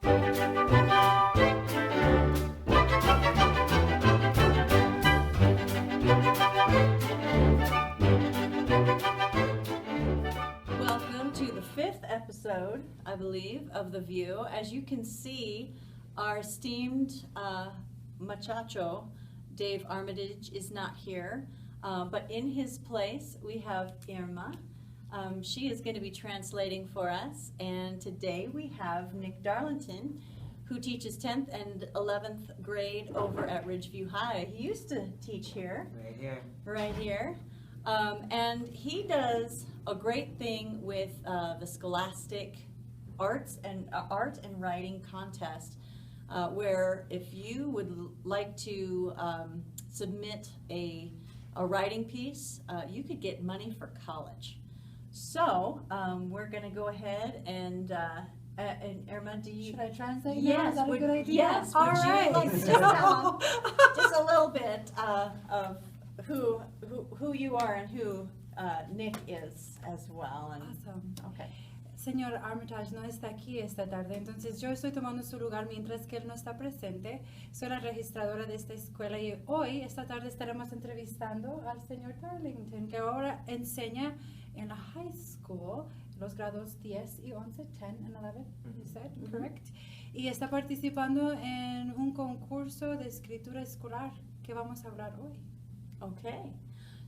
Welcome to the 5th episode, I believe, of The View. As you can see, our esteemed muchacho, Dave Armitage, is not here, but in his place we have Irma. She is going to be translating for us, and today we have Nick Darlington, who teaches 10th and 11th grade over at Ridgeview High. He used to teach here. Right here. And he does a great thing with the Scholastic art and writing contest, where if you would like to submit a writing piece, you could get money for college. So we're going to go ahead and Irma, do you? Should I translate? Yes. Is that a good idea? Yes. All would right. you like to tell just a little bit of who you are and who Nick is as well? And, Awesome. okay. Señor Armitage no está aquí esta tarde, entonces yo estoy tomando su lugar mientras que él no está presente. Soy la registradora de esta escuela y hoy, esta tarde, estaremos entrevistando al señor Darlington, que ahora enseña en la high school, los grados 10 y 11, 10 and 11, you said, correct? Y está participando en un concurso de escritura escolar que vamos a hablar hoy. Okay.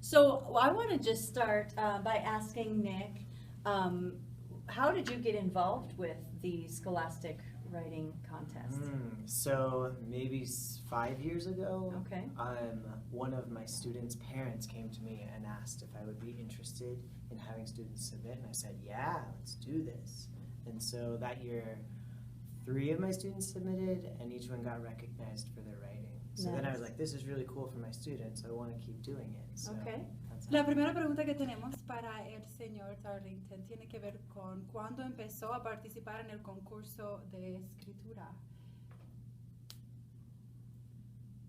So I want to just start by asking Nick, how did you get involved with the Scholastic writing contest? So maybe 5 years ago, Okay. one of my students' parents came to me and asked if I would be interested in having students submit, and I said, yeah, let's do this. And so that year, 3 of my students submitted, and each one got recognized for their writing. So then I was Nice. like, this is really cool for my students, I want to keep doing it. So Okay. that's La primera pregunta que tenemos para el señor Darlington tiene que ver con cuándo empezó a participar en el concurso de escritura.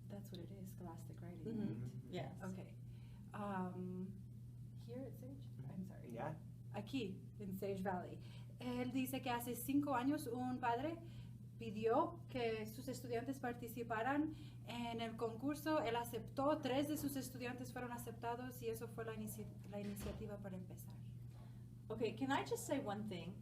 That's what it is, Scholastic writing, Mhm. right? Yes. Okay. Here at Sage, I'm sorry. Yeah. Aquí, en Sage Valley. Él dice que hace 5 años un padre pidió que sus estudiantes participaran en el concurso. Él aceptó, 3 de sus estudiantes fueron aceptados y eso fue la iniciativa para empezar. Okay, can I just say one thing?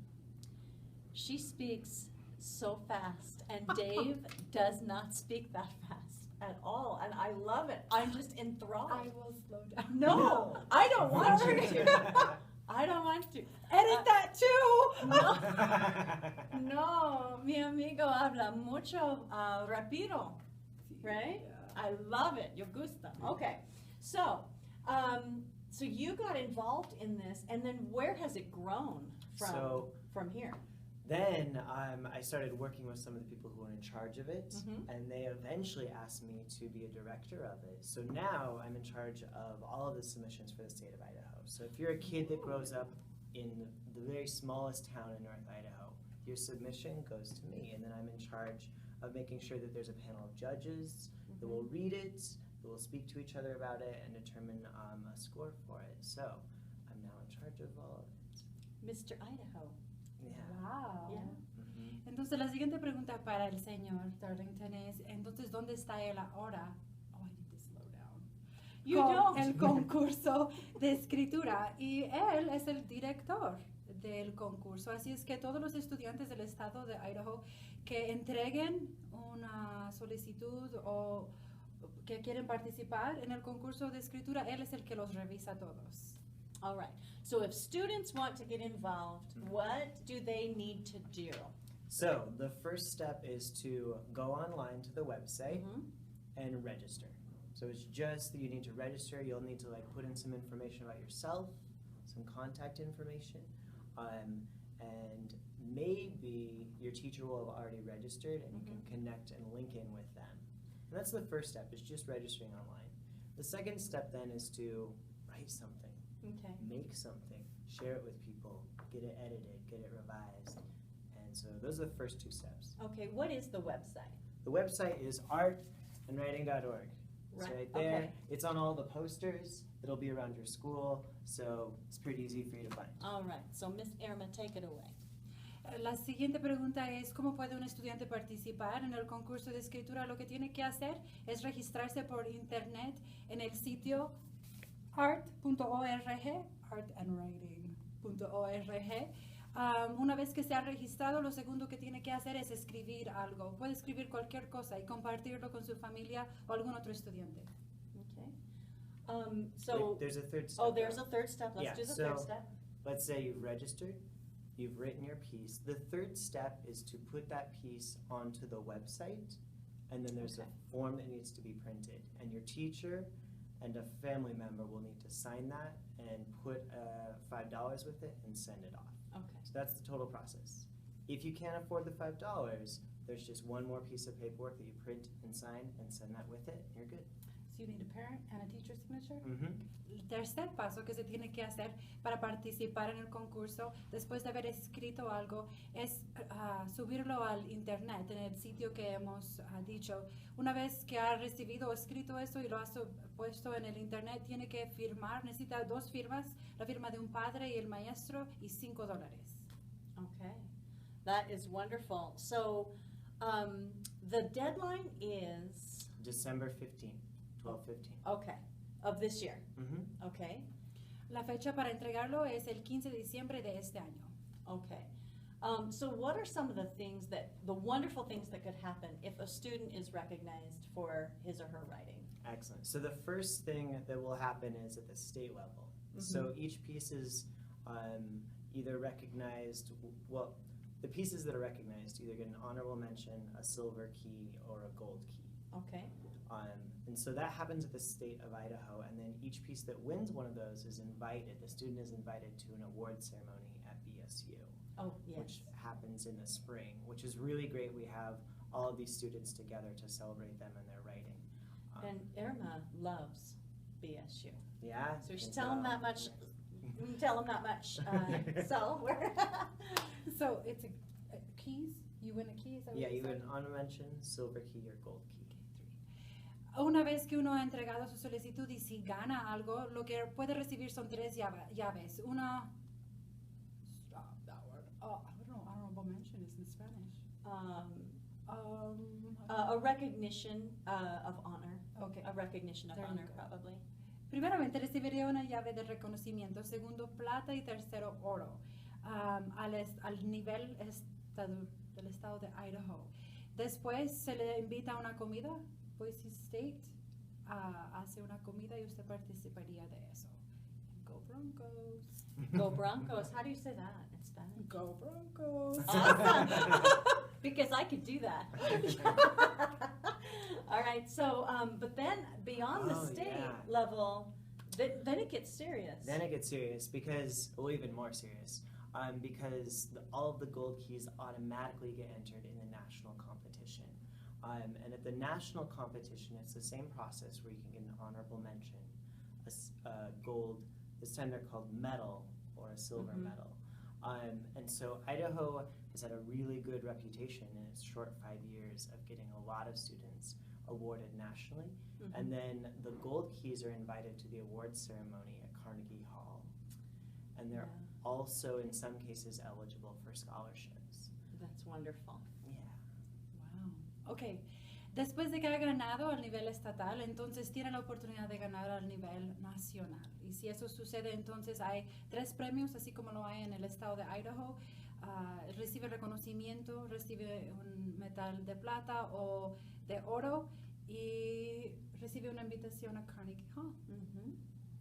She speaks so fast, and Dave does not speak that fast at all, and I love it. I'm just enthralled. I will slow down. No, I don't want to. I don't want to. Edit that too! No, mi amigo habla mucho rápido, right? Yeah. I love it. Yo gusta. Okay, so so you got involved in this, and then where has it grown from here? Then I started working with some of the people who were in charge of it, Mhm. and they eventually asked me to be a director of it. So now I'm in charge of all of the submissions for the state of Idaho. So if you're a kid that grows up in the very smallest town in North Idaho, your submission goes to me, and then I'm in charge of making sure that there's a panel of judges that will read it, that will speak to each other about it, and determine a score for it. So I'm now in charge of all of it. Mr. Idaho. Yeah. Wow. Yeah. Mhm. Entonces la siguiente pregunta para el señor Darlington es, entonces, ¿dónde está él ahora? Oh, I need to slow down. You Con don't. el concurso de escritura y él es el director del concurso. Así es que todos los estudiantes del estado de Idaho que entreguen una solicitud o que quieren participar en el concurso de escritura, él es el que los revisa todos. All right. So if students want to get involved, what do they need to do? So the first step is to go online to the website Mhm. and register. So it's just that you need to register. You'll need to put in some information about yourself, some contact information, and maybe your teacher will have already registered and you can connect and link in with them. And that's the first step, is just registering online. The second step then is to write something, Okay. make something, share it with people, get it edited, get it revised. And so those are the first 2 steps. Okay, what is the website? The website is artandwriting.org. It's right there. Okay. It's on all the posters. It'll be around your school, so it's pretty easy for you to find. All right, so Miss Irma, take it away. La siguiente pregunta es, ¿cómo puede un estudiante participar en el concurso de escritura? Lo que tiene que hacer es registrarse por internet en el sitio art.org, artandwriting.org. Una vez que se ha registrado, lo segundo que tiene que hacer es escribir algo. Puede escribir cualquier cosa y compartirlo con su familia o algún otro estudiante. Okay. There's a third step. Oh, there's though. a third step. Let's do the third step. Let's say you've registered, you've written your piece. The third step is to put that piece onto the website, and then there's Okay. a form that needs to be printed. And your teacher and a family member will need to sign that and put $5 with it and send it off. Okay. So that's the total process. If you can't afford the $5, there's just one more piece of paperwork that you print and sign and send that with it, and you're good. So you need a parent and a teacher signature. Mm-hmm. El tercer paso que se tiene que hacer para participar en el concurso, después de haber escrito algo, es subirlo al internet, en el sitio que hemos dicho. Una vez que ha recibido o escrito eso y lo ha puesto en el internet, tiene que firmar, necesita 2 firmas, la firma de un padre y el maestro, y $5. Okay. That is wonderful. So, the deadline is, December 15th, 12:15. okay, of this year. Mm-hmm. Okay. La fecha para entregarlo es el 15 de diciembre de este año. Okay. So what are some of the wonderful things that could happen if a student is recognized for his or her writing? Excellent. So the first thing that will happen is at the state level. Mhm. So each piece is either recognized, well, the pieces that are recognized either get an honorable mention, a silver key, or a gold key. Okay. And so that happens at the state of Idaho, and then each piece that wins one of those is invited, the student is invited to an award ceremony at BSU. Oh, yes. Which happens in the spring, which is really great. We have all of these students together to celebrate them and their writing. And Irma loves BSU. Yeah. So we should and, tell them that much. We can tell them that much. So we're So it's a keys. You win a key. Is that what Yeah, you said? get an honor mention, silver key, or gold key. Una vez que uno ha entregado su solicitud y si gana algo, lo que puede recibir son 3 llaves. Una, I don't know, honorable mention is in Spanish. a recognition of honor. Okay. A recognition of There you honor, go. probably. Primeramente recibiría una llave de reconocimiento, segundo plata y tercero oro, al nivel del estado de Idaho. Después se le invita a una comida, Boise State hace una comida y usted participaría de eso. Go Broncos. Go Broncos. How do you say that in Spanish? Go Broncos. Awesome. Because I could do that. All right. So, but then beyond the Oh, state yeah. level, then it gets serious. Then it gets serious because, well, even more serious, because all of the gold keys automatically get entered in the national competition. And at the national competition, it's the same process where you can get an honorable mention, a gold, this time they're called medal, or a silver Mhm. medal. And so Idaho has had a really good reputation in its short 5 years of getting a lot of students awarded nationally. Mhm. And then the gold keys are invited to the awards ceremony at Carnegie Hall. And they're Yeah. also, in some cases, eligible for scholarships. That's wonderful. Yeah. Wow. Ok. Después de que ha ganado al nivel estatal, entonces tiene la oportunidad de ganar al nivel nacional. Y si eso sucede, entonces hay 3 premios, así como lo hay en el estado de Idaho. Recibe reconocimiento, recibe un medal de plata o de oro y recibe una invitación a Carnegie Hall. Mm-hmm.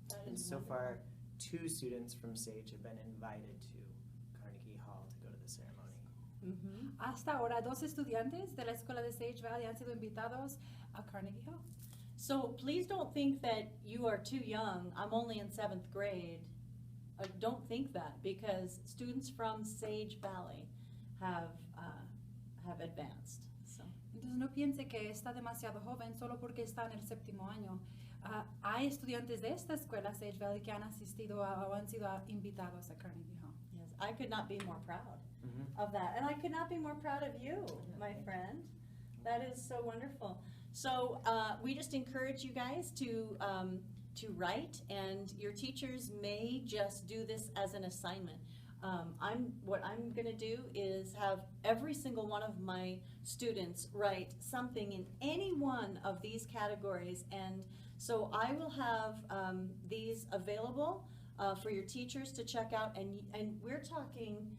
That And is so wonderful. far, 2 students from Sage have been invited to Carnegie Hall to go to the ceremony. Mm-hmm. Hasta ahora, 2 estudiantes de la escuela de Sage Valley han sido invitados a Carnegie Hall. So please don't think that you are too young. I'm only in 7th grade. Don't think that, because students from Sage Valley have advanced. So. Entonces no piense que está demasiado joven solo porque está en el 7º año. Hay estudiantes de esta escuela, Sage Valley, que han asistido o han sido invitados a Carnegie Hall. Yes, I could not be more proud Mm-hmm. of that, and I could not be more proud of you, my friend. That is so wonderful. So we just encourage you guys to write, and your teachers may just do this as an assignment. What I'm gonna do is have every single one of my students write something in any one of these categories, and so I will have these available for your teachers to check out, and we're talking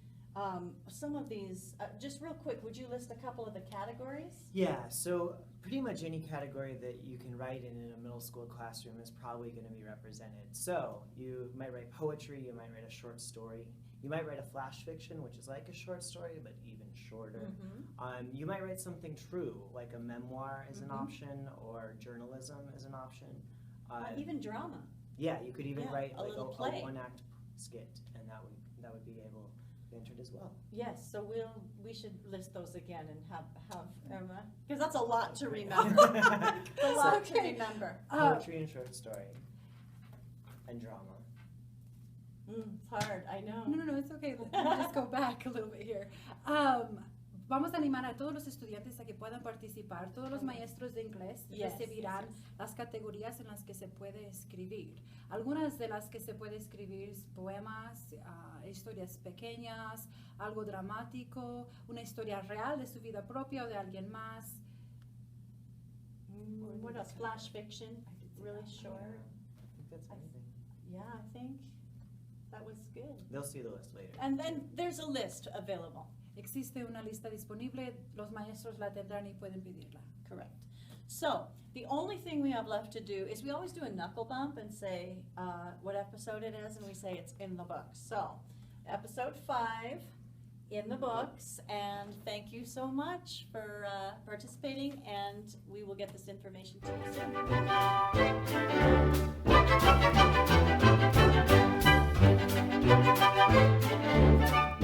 some of these, just real quick, would you list a couple of the categories? Yeah, so pretty much any category that you can write in a middle school classroom is probably going to be represented. So you might write poetry, you might write a short story, you might write a flash fiction, which is like a short story but even shorter. You might write something true, like a memoir is an option, or journalism is an option. Even drama. Yeah, you could even Yeah, write a like little a play. one-act skit, and that would be able to be entered as well. Yes, so we should list those again and have Irma, because that's a lot to remember. It's a lot to Okay. remember. Poetry and short story, and drama. It's hard, I know. No, it's okay. Let me just go back a little bit here. Vamos a animar a todos los estudiantes a que puedan participar. Todos los maestros de inglés Yes, recibirán yes, yes. las categorías en las que se puede escribir. Algunas de las que se puede escribir es poemas, historias pequeñas, algo dramático, una historia real de su vida propia o de alguien más. What else? Flash fiction, really short. I think that's anything. Yeah, I think that was good. They'll see the list later. And then there's a list available. Existe una lista disponible, los maestros la tendrán y pueden pedirla. Correct. So, the only thing we have left to do is we always do a knuckle bump and say what episode it is, and we say it's in the books. So, episode 5, in the books, and thank you so much for participating, and we will get this information to you soon.